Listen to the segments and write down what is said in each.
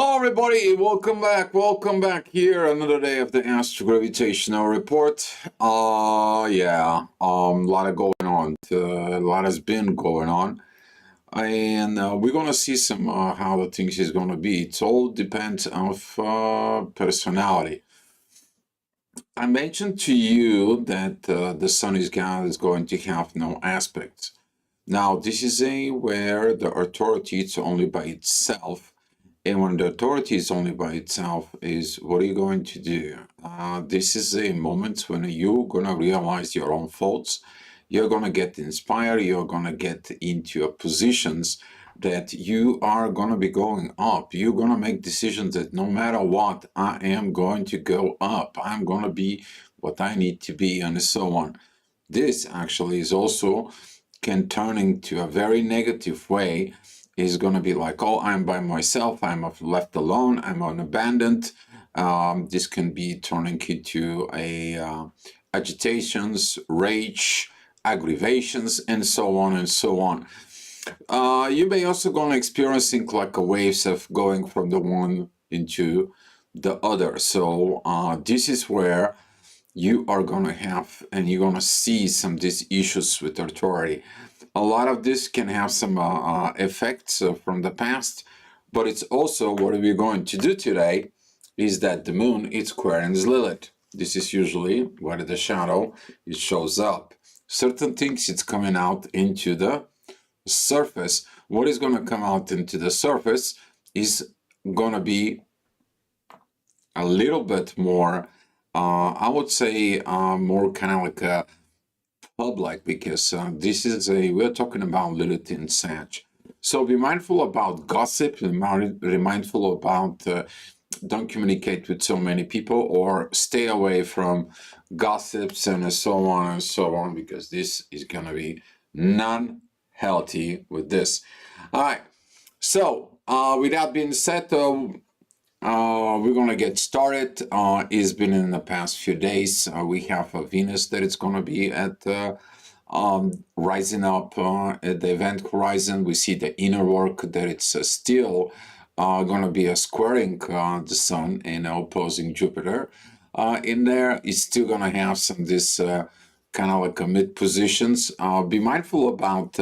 Hello everybody, welcome back here, another day of the Astro-Gravitational Report. A lot of going on, a lot has been going on, and we're gonna see some how the things is gonna be. It all depends of personality. I mentioned to you that the Sun is going to have no aspects. Now, this is where the authority is only by itself. And when the authority is only by itself, is what are you going to do? This is a moment when you're going to realize your own faults. You're going to get inspired. You're going to get into positions that you are going to be going up. You're going to make decisions that no matter what, I am going to go up. I'm going to be what I need to be, and so on. This actually is also can turn into a very negative way. Is going to be like, oh, I'm by myself, I'm left alone, I'm unabandoned. This can be turning into agitations, rage, aggravations, and so on and so on. You may also going to experiencing like a waves of going from the one into the other. So this is where you are going to have, and you're going to see some of these issues with authority. A lot of this can have some effects from the past, but it's also what we're going to do today is that the moon is squaring Lilith. This is usually where the shadow it shows up. Certain things it's coming out into the surface. What is going to come out into the surface is going to be a little bit more, I would say, more kind of like a public, because this is we're talking about Lilith in Sag. So be mindful about gossip, be mindful about don't communicate with so many people, or stay away from gossips and so on, because this is going to be non-healthy with this. All right, so with that being said, we're going to get started. It's been in the past few days. We have a Venus that is going to be at rising up at the event horizon. We see the inner work that it's still going to be a squaring the Sun and opposing Jupiter. In there, it's still going to have some this kind of like a mid positions. Be mindful about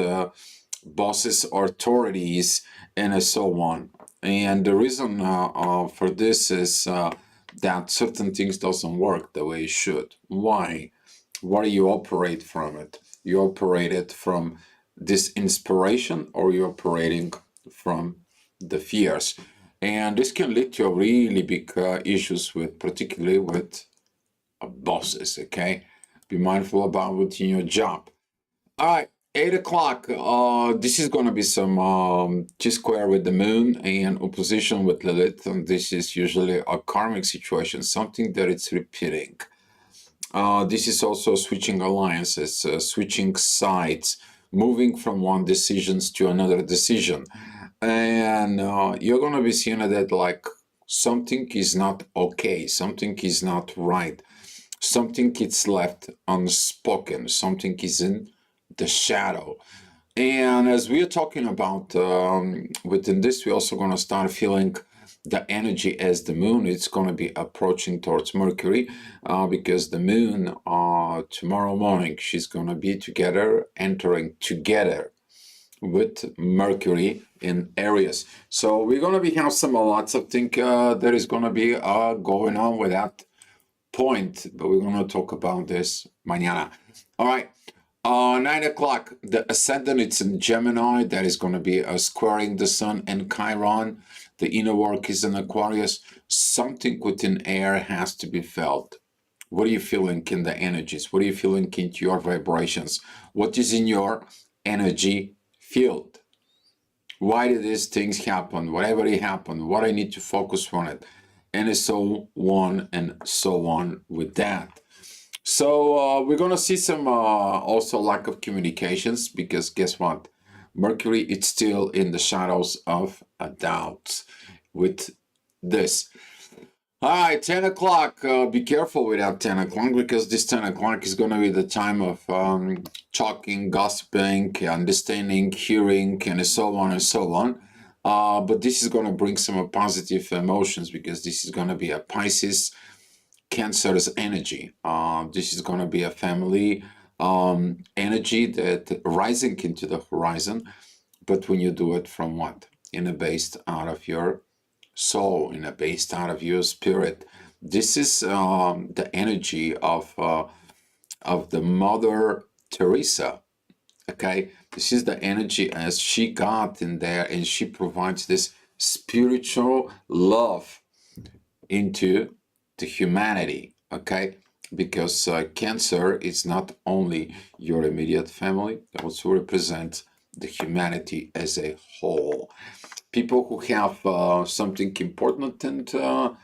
bosses, authorities, and so on. And the reason for this is that certain things doesn't work the way it should. Why? Why do you operate from it? You operate it from this inspiration, or you're operating from the fears. And this can lead to really big issues with, particularly with bosses, okay? Be mindful about what's in your job. All right. 8 o'clock, this is going to be some T-square with the moon and opposition with Lilith, and this is usually a karmic situation, something that it's repeating. This is also switching alliances, switching sides, moving from one decisions to another decision. And you're going to be seeing that like something is not okay, something is not right, something is left unspoken, something is in the shadow. And as we are talking about within this, we're also going to start feeling the energy as the moon. It's going to be approaching towards Mercury because the moon tomorrow morning, she's going to be together, entering together with Mercury in Aries. So we're going to be have some lots of things that is going to be going on with that point, but we're going to talk about this mañana. All right. 9 o'clock, the ascendant, it's in Gemini. That is going to be squaring the Sun and Chiron. The inner work is in Aquarius. Something within air has to be felt. What are you feeling in the energies? What are you feeling into your vibrations? What is in your energy field? Why did these things happen? Whatever it happened, what I need to focus on it, and so on with that. So we're going to see some also lack of communications, because guess what? Mercury, it's still in the shadows of a doubt with this. All right, 10 o'clock. Be careful with that 10 o'clock, because this 10 o'clock is going to be the time of talking, gossiping, understanding, hearing, and so on and so on. But this is going to bring some positive emotions because this is going to be a Pisces Cancer's energy. This is going to be a family energy that rising into the horizon. But when you do it from what? In a based out of your soul, in a based out of your spirit. This is the energy of the Mother Teresa. Okay, this is the energy as she got in there, and she provides this spiritual love into the humanity. Okay, because Cancer is not only your immediate family, it also represents the humanity as a whole. People who have something important and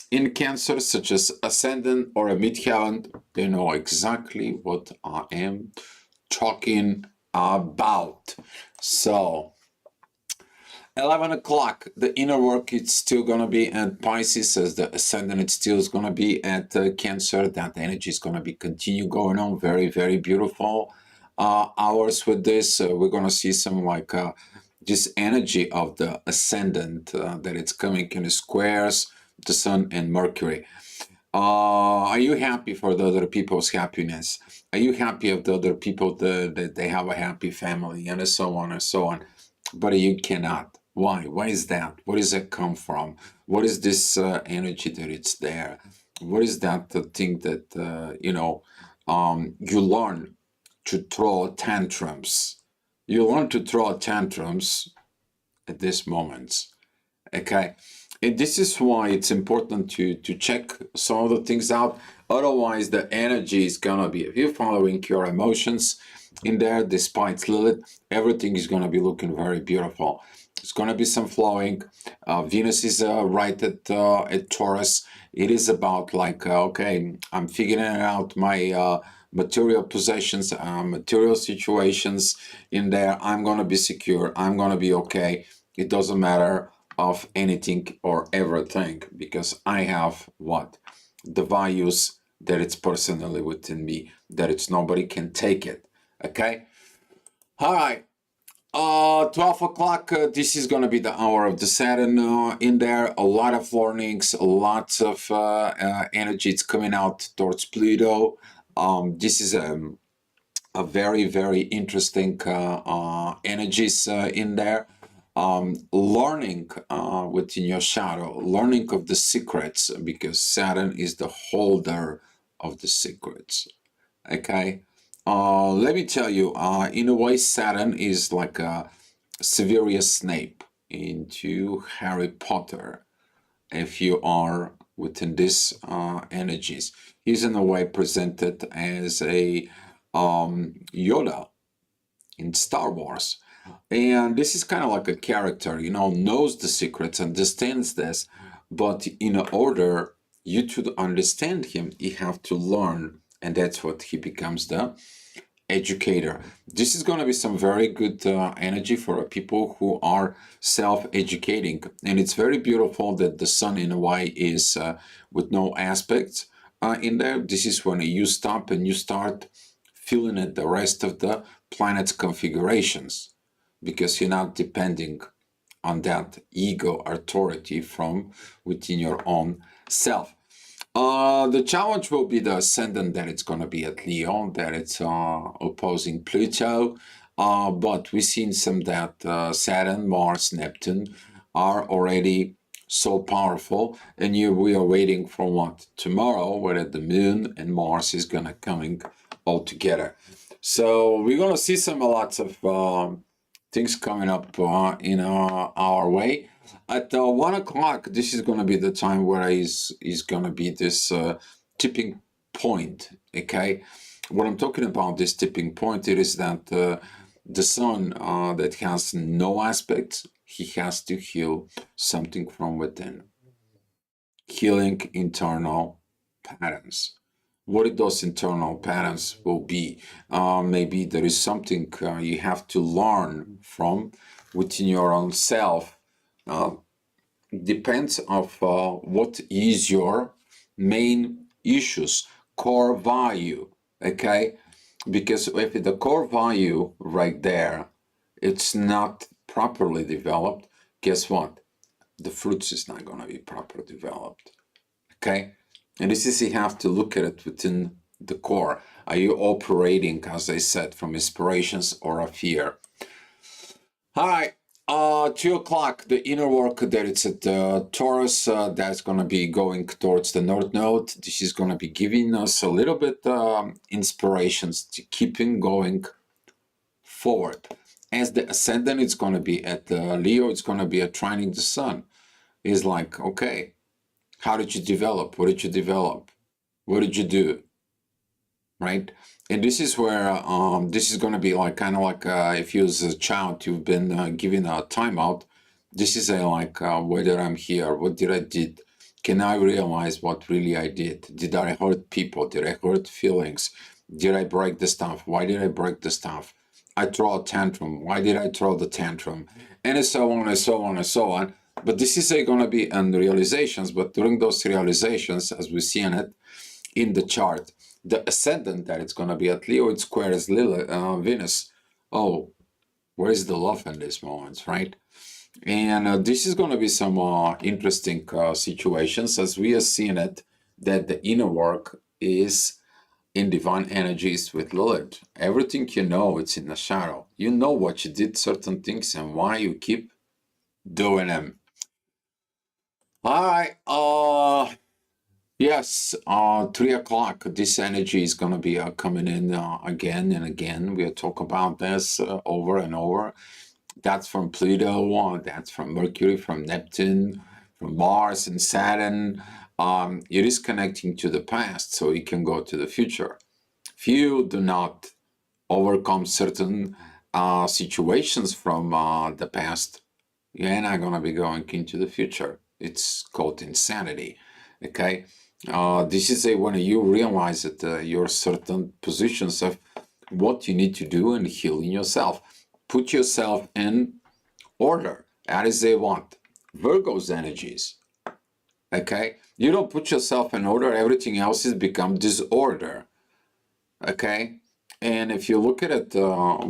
in Cancer, such as ascendant or a midheaven, they know exactly what I am talking about. So 11 o'clock, the inner work it's still gonna be at Pisces, as the ascendant it's still is gonna be at Cancer. That energy is gonna be continue going on. Very, very beautiful hours with this. We're gonna see some like this energy of the ascendant that it's coming in squares, the Sun and Mercury. Are you happy for the other people's happiness? Are you happy of the other people that they have a happy family and so on and so on? But you cannot. Why? Why is that? Where does it come from? What is this energy that it's there? What is that thing that you learn to throw tantrums? You learn to throw tantrums at this moment. Okay, and this is why it's important to check some of the things out. Otherwise, the energy is gonna be, if you're following your emotions in there, despite Lilith, everything is gonna be looking very beautiful. It's gonna be some flowing. Venus is right at Taurus. It is about like okay, I'm figuring out my material possessions, material situations in there. I'm gonna be secure. I'm gonna be okay. It doesn't matter of anything or everything because I have what? The values that it's personally within me, that it's nobody can take it. Okay? All right. 12 o'clock, this is going to be the hour of the Saturn in there. A lot of learnings, lots of energy. It's coming out towards Pluto. This is a very, very interesting energies in there. Learning within your shadow, learning of the secrets, because Saturn is the holder of the secrets. Okay, let me tell you, in a way, Saturn is like a Severus Snape into Harry Potter. If you are within these energies, he's in a way presented as a Yoda in Star Wars. And this is kind of like a character, knows the secrets, understands this, but in order you to understand him, you have to learn, and that's what he becomes, the educator. This is going to be some very good energy for people who are self-educating, and it's very beautiful that the Sun in a way is with no aspects in there. This is when you stop and you start feeling at the rest of the planet's configurations, because you're not depending on that ego authority from within your own self. The challenge will be the ascendant that it's going to be at Leo, that it's opposing Pluto. But we've seen some that Saturn, Mars, Neptune are already so powerful, and we are waiting for what? Tomorrow, where the Moon and Mars is going to coming all together. So we're going to see some lots of things coming up in our way. At 1 o'clock, this is going to be the time where is going to be this tipping point. Okay, what I'm talking about, this tipping point, it is that the Sun that has no aspects, he has to heal something from within, healing internal patterns. What those internal patterns will be, maybe there is something you have to learn from within your own self. Depends of what is your main issues, core value. Okay, because if the core value right there, it's not properly developed, guess what? The fruits is not going to be properly developed. Okay? And this is, you have to look at it within the core. Are you operating, as I said, from inspirations or a fear? All right. 2 o'clock, the inner work that it's at Taurus, that's going to be going towards the North Node. This is going to be giving us a little bit inspirations to keeping going forward. As the ascendant, it's going to be at Leo, it's going to be at trining the sun. It's like, okay, how did you develop? What did you develop? What did you do? Right? And this is where this is going to be like kind of like if you as a child you've been given a timeout. This is a like whether I'm here, what did I did? Can I realize what really I did? Did I hurt people? Did I hurt feelings? Did I break the stuff? Why did I break the stuff? I throw a tantrum. Why did I throw the tantrum? And so on and so on and so on. But this is going to be on realizations. But during those realizations, as we see in it in the chart, the ascendant that it's going to be at Leo, it squares Venus. Oh, where is the love in these moments, right? And this is going to be some interesting situations as we are seeing it, that the inner work is in divine energies with Lilith. Everything you know, it's in the shadow. You know what you did, certain things, and why you keep doing them. All right. Yes, 3 o'clock, this energy is going to be coming in again and again. We'll talk about this over and over. That's from Pluto, that's from Mercury, from Neptune, from Mars and Saturn. It is connecting to the past, so it can go to the future. If you do not overcome certain situations from the past, you're not going to be going into the future. It's called insanity, okay? This is when you realize that your certain positions of what you need to do and healing yourself. Put yourself in order. That is they want. Virgo's energies. Okay? You don't put yourself in order, everything else has become disorder. Okay? And if you look at it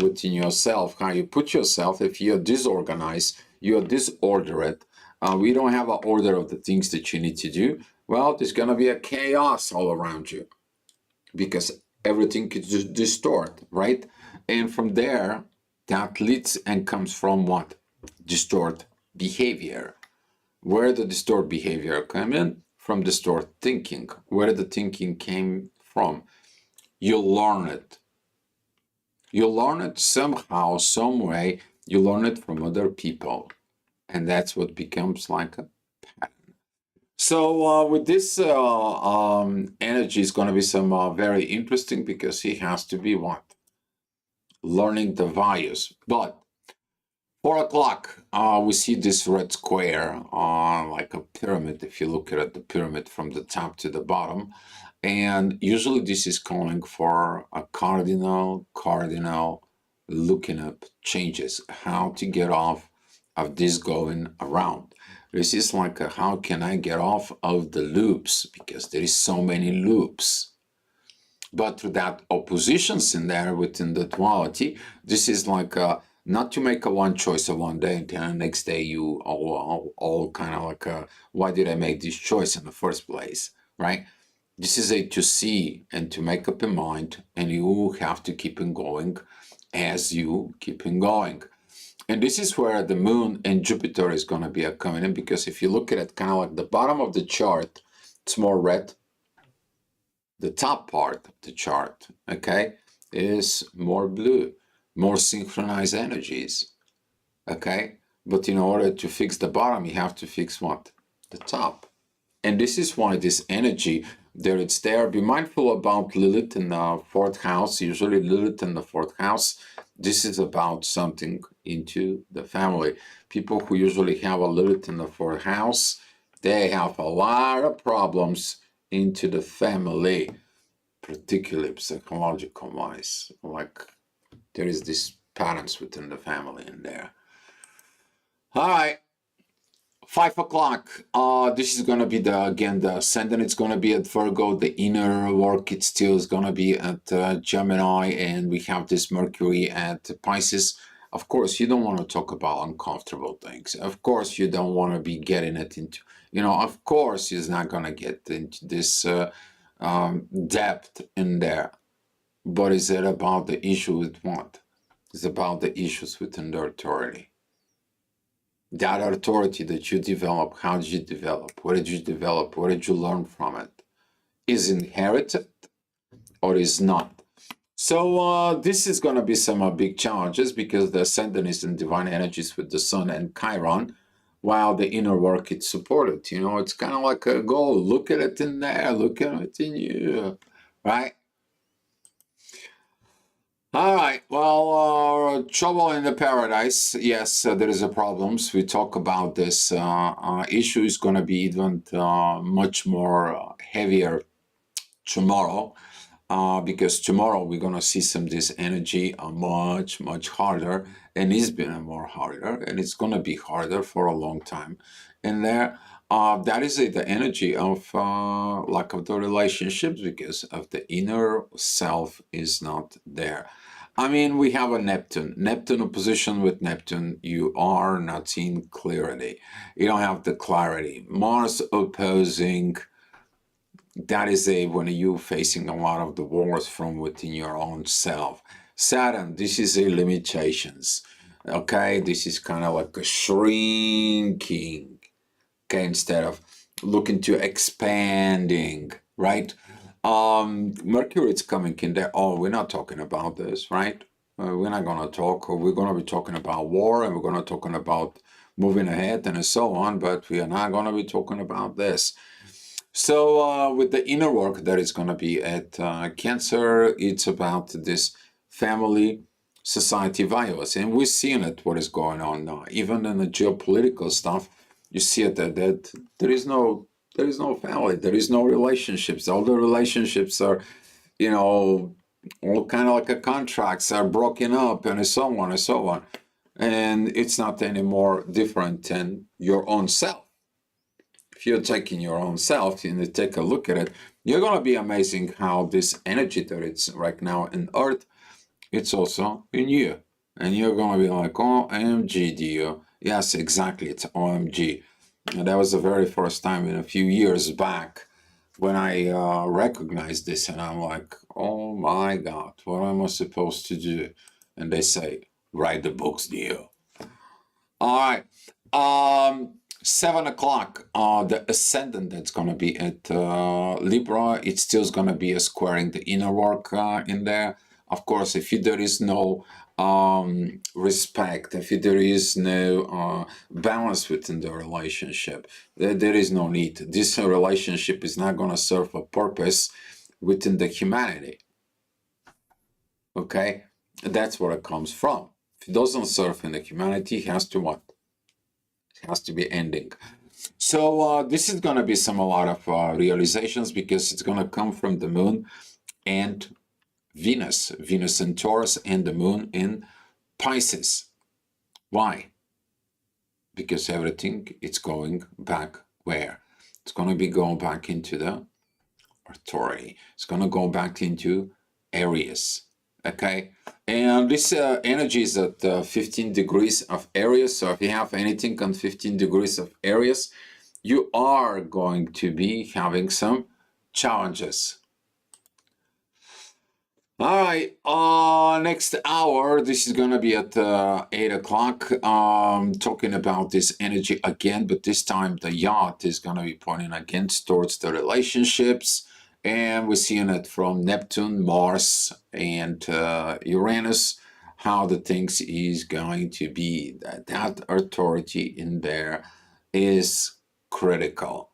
within yourself, how you put yourself, if you're disorganized, you're disordered, we don't have an order of the things that you need to do, well, there's going to be a chaos all around you because everything could just distort, right? And from there, that leads and comes from what? Distort behavior. Where the distort behavior come in? From distort thinking. Where the thinking came from? You learn it. You learn it somehow, some way. You learn it from other people. And that's what becomes like a pattern. So with this energy is going to be some very interesting because he has to be what? Learning the values. But 4 o'clock, we see this red square like a pyramid, if you look at the pyramid from the top to the bottom. And usually this is calling for a cardinal looking up changes, how to get off of this going around. This is like how can I get off of the loops, because there is so many loops. But through that oppositions in there within the duality, this is like not to make a one choice of one day and then the next day you all kind of like why did I make this choice in the first place, right? This is a to see and to make up your mind, and you have to keep on going as you keep on going. And this is where the moon and Jupiter is going to be coming in, because if you look at it kind of like the bottom of the chart, it's more red. The top part of the chart, okay, is more blue, more synchronized energies, okay? But in order to fix the bottom, you have to fix what? The top. And this is why this energy, there it's there. Be mindful about Lilith in the fourth house. Usually Lilith in the fourth house, this is about something into the family. People who usually have a Lilith in the fourth house, they have a lot of problems into the family, particularly psychological wise. Like there is this patterns within the family in there. All right. 5 o'clock, this is going to be again the ascendant. It's going to be at Virgo. The inner work, it still is going to be at Gemini, and we have this Mercury at Pisces. Of course, you don't want to talk about uncomfortable things. Of course, you don't want to be getting it into, of course, he's not going to get into this depth in there. But is it about the issue with what? It's about the issues within the authority. That authority that you develop, how did you develop? What did you develop? What did you learn from it? Is inherited or is not? So this is going to be some big challenges because the ascendant is in divine energies with the sun and Chiron, while the inner work is supported. It's kind of like a goal. Look at it in there. Look at it in you, right? All right. Well, trouble in the paradise. Yes, there is a problems. We talk about this issue is going to be even much more heavier tomorrow. Because tomorrow we're going to see some this energy much harder, and it's been more harder, and it's going to be harder for a long time. And there, that is the energy of lack of the relationships because of the inner self is not there. I mean, we have a Neptune opposition with Neptune. You are not seeing clarity. You don't have the clarity. Mars opposing. That is when you're facing a lot of the wars from within your own self. Saturn, this is limitations. Okay, this is kind of like a shrinking. Okay, instead of looking to expanding, right? Mercury is coming in there. Oh, we're not talking about this, right? We're not going to talk. We're going to be talking about war, and we're going to talking about moving ahead and so on. But we are not going to be talking about this. So with the inner work that is going to be at Cancer, it's about this family, society values, and we're seeing it. What is going on now? Even in the geopolitical stuff, you see it that there is no family, there is no relationships. All the relationships are, all kind of like a contracts are broken up, and so on and so on, and it's not any more different than your own self. If you're taking your own self and you take a look at it, you're going to be amazing how this energy that it's right now in Earth, it's also in you. And you're going to be like, OMG, dear. Yes, exactly, it's OMG. And that was the very first time in a few years back when I recognized this, and I'm like, oh my God, what am I supposed to do? And they say, write the books, dear. All right. 7 o'clock, the ascendant that's going to be at Libra, it's still going to be squaring the inner work in there. Of course, if there is no respect, if there is no balance within the relationship, there is no need. This relationship is not going to serve a purpose within the humanity. Okay? That's where it comes from. If it doesn't serve in the humanity, it has to what? Has to be ending. So this is going to be a lot of realizations because it's going to come from the moon and Venus in Taurus, and the moon in Pisces. Why? Because everything it's going back where? It's going to be going back into the authority. It's going to go back into Aries. Okay, and this energy is at 15 degrees of Aries. So if you have anything on 15 degrees of Aries, you are going to be having some challenges. All right, next hour, this is going to be at 8 o'clock, talking about this energy again, but this time the yacht is going to be pointing against towards the relationships. And we're seeing it from Neptune, Mars, and Uranus, how the things is going to be. That authority in there is critical.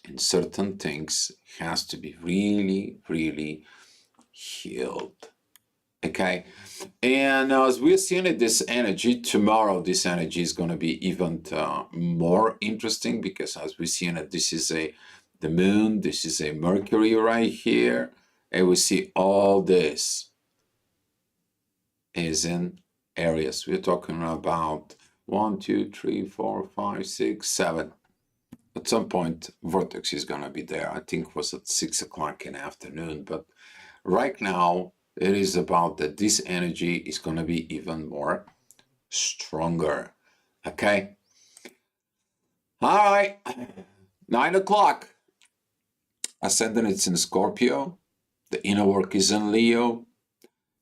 And certain things has to be really, really healed. Okay? And as we're seeing it, this energy, tomorrow, this energy is going to be even more interesting because as we're seeing it, this is the moon, this is a Mercury right here, and we see all this is in Aries. We're talking about 1, 2, 3, 4, 5, 6, 7. At some point, vortex is going to be there. I think it was at 6 o'clock in the afternoon, but right now, it is about that this energy is going to be even more stronger. Okay? All right. 9 o'clock. Ascendant, it's in Scorpio. The inner work is in Leo.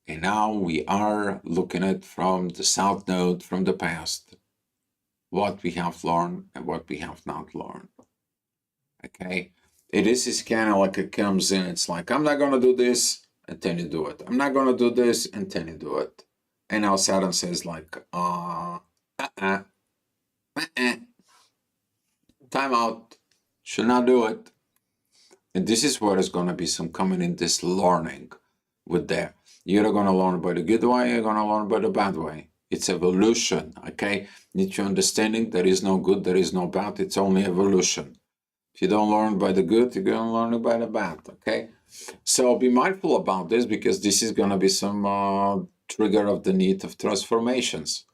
And now we are looking at from the South Node, from the past, what we have learned and what we have not learned. Okay? This is kind of like it comes in. It's like, I'm not going to do this, and then you do it. I'm not going to do this, and then you do it. And now Saturn says like, time out. Should not do it. And this is where there's going to be some coming in this learning with that. You're either going to learn by the good way, you're going to learn by the bad way. It's evolution, okay? Need your understanding there is no good, there is no bad, it's only evolution. If you don't learn by the good, you're going to learn by the bad, okay? So be mindful about this because this is going to be some trigger of the need of transformations,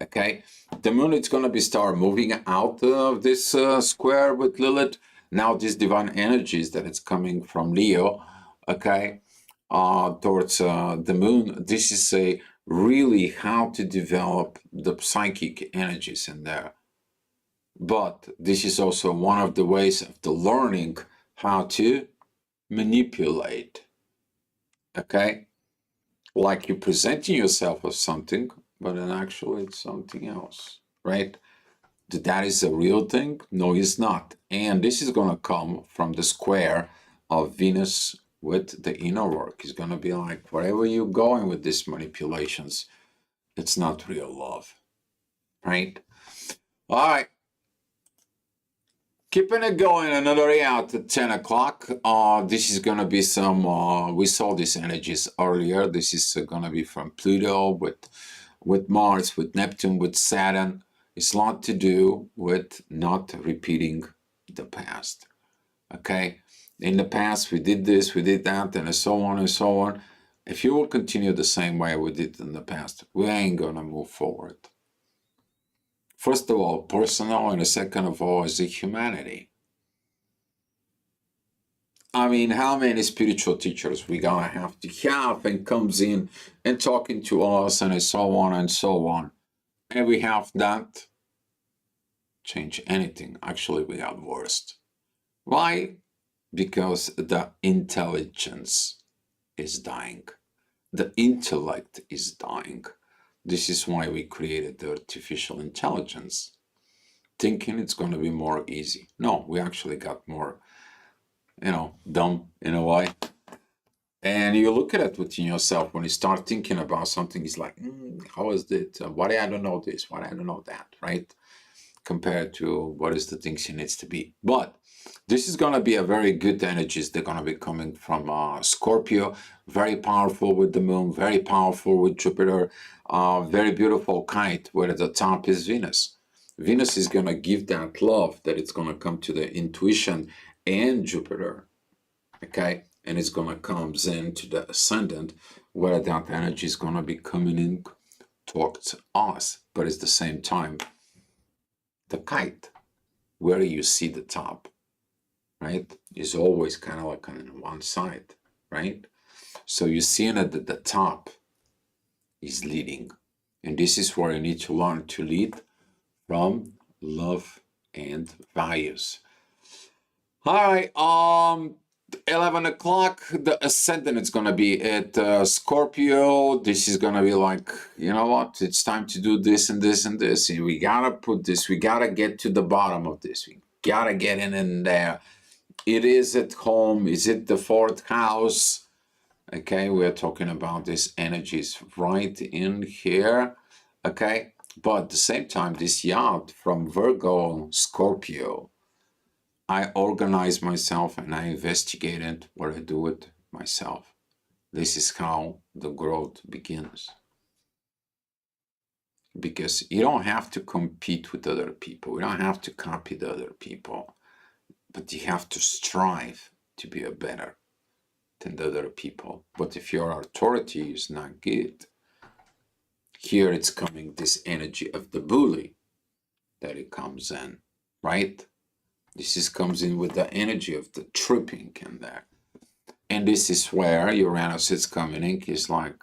okay? The moon is going to be start moving out of this square with Lilith. Now these divine energies that it's coming from Leo, okay, towards the moon, this is a really how to develop the psychic energies in there. But this is also one of the ways of the learning how to manipulate, okay? Like you presenting yourself as something, but then actually it's something else, right? That is a real thing? No, it's not. And this is going to come from the square of Venus with the inner work. It's going to be like, wherever you're going with these manipulations, it's not real love, right? All right. Keeping it going, another day out at 10 o'clock. This is going to be some, we saw these energies earlier. This is going to be from Pluto with Mars, with Neptune, with Saturn. It's a lot to do with not repeating the past, okay? In the past, we did this, we did that, and so on and so on. If you will continue the same way we did in the past, we ain't gonna move forward. First of all, personal, and the second of all is the humanity. I mean, how many spiritual teachers we gonna have to have and comes in and talking to us and so on and so on. And we have that change anything. Actually, we got worse. Why? Because the intelligence is dying. The intellect is dying. This is why we created the artificial intelligence, thinking it's going to be more easy. No, we actually got more, dumb in a way. And you look at it within yourself when you start thinking about something, it's like, how is it? Why I don't know this? Why I don't know that, right? Compared to what is the things it needs to be. But this is going to be a very good energies. They're going to be coming from Scorpio, very powerful with the moon, very powerful with Jupiter, very beautiful kite where at the top is Venus. Venus is going to give that love that it's going to come to the intuition and Jupiter, okay? And it's going to come into the ascendant where that energy is going to be coming in towards us. But at the same time, the kite, where you see the top, right, is always kind of like on one side, right? So you're seeing that the top is leading. And this is where you need to learn to lead from love and values. All right, 11 o'clock, the ascendant is going to be at Scorpio. This is going to be like, you know what, it's time to do this and this and this. And we got to put this, we got to get to the bottom of this. We got to get in there. It is at home. Is it the fourth house? Okay, we're talking about these energies right in here. Okay, but at the same time, this yacht from Virgo, Scorpio, I organize myself and I investigate it where I do it myself. This is how the growth begins. Because you don't have to compete with other people. You don't have to copy the other people. But you have to strive to be a better than the other people. But if your authority is not good, here it's coming this energy of the bully that it comes in, right? This comes in with the energy of the tripping in there. And this is where Uranus is coming in, is like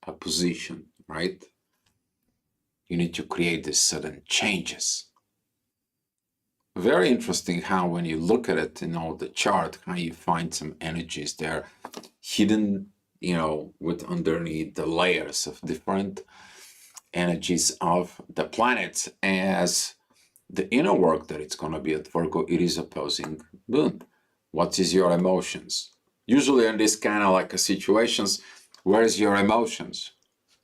a position, right? you need to create these sudden changes. Very interesting how when you look at it in all the chart, how you find some energies there hidden, with underneath the layers of different energies of the planets. As the inner work that it's going to be at Virgo, it is opposing Moon. What is your emotions? Usually in this kind of like situations, where's your emotions?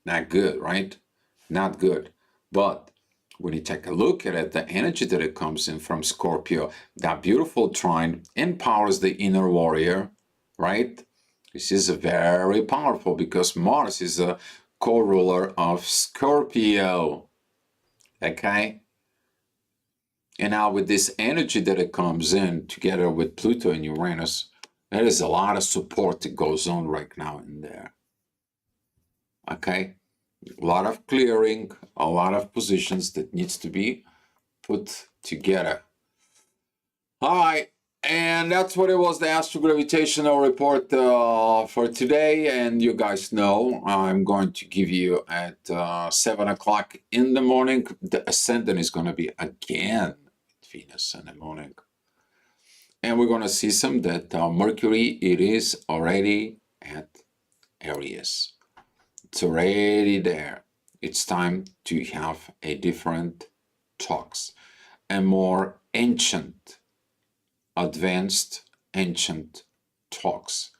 Not good, right? Not good. But when you take a look at it, the energy that it comes in from Scorpio, that beautiful trine empowers the inner warrior, right? This is very powerful because Mars is a co-ruler of Scorpio, okay? And now with this energy that it comes in together with Pluto and Uranus, there is a lot of support that goes on right now in there, okay? A lot of clearing, a lot of positions that needs to be put together. All right, and that's what it was, the astrogravitational report for today. And you guys know I'm going to give you at 7 o'clock in the morning. The ascendant is going to be again Venus in the morning. And we're going to see some that Mercury, it is already at Aries. It's already there. It's time to have a different talks, a more ancient, advanced, ancient talks.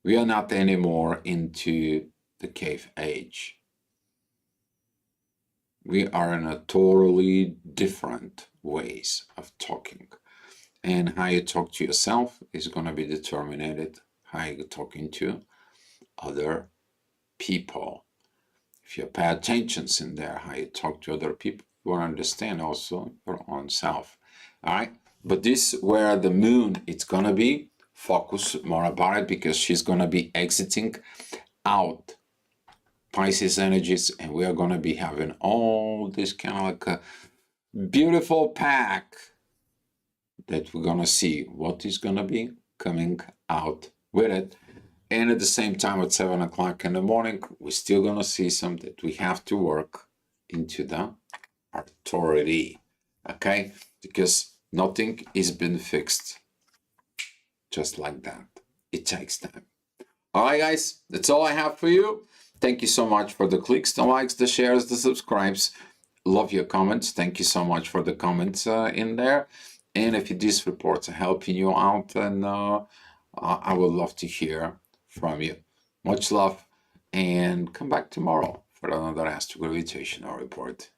We are not anymore into the cave age. We are in a totally different ways of talking. And how you talk to yourself is going to be determined how you're talking to other people. If you pay attention in there, how you talk to other people, you will understand also your own self. All right? But this where the moon, it's going to be, focus more about it because she's going to be exiting out Pisces energies, and we are going to be having all this kind of like a beautiful pack that we're going to see what is going to be coming out with it. And at the same time, at 7 o'clock in the morning, we're still going to see some that we have to work into the authority, okay? Because nothing is been fixed just like that. It takes time. All right, guys, that's all I have for you. Thank you so much for the clicks, the likes, the shares, the subscribes. Love your comments. Thank you so much for the comments in there. And if these reports are helping you out, then I would love to hear from you. Much love, and come back tomorrow for another astrogravitational report.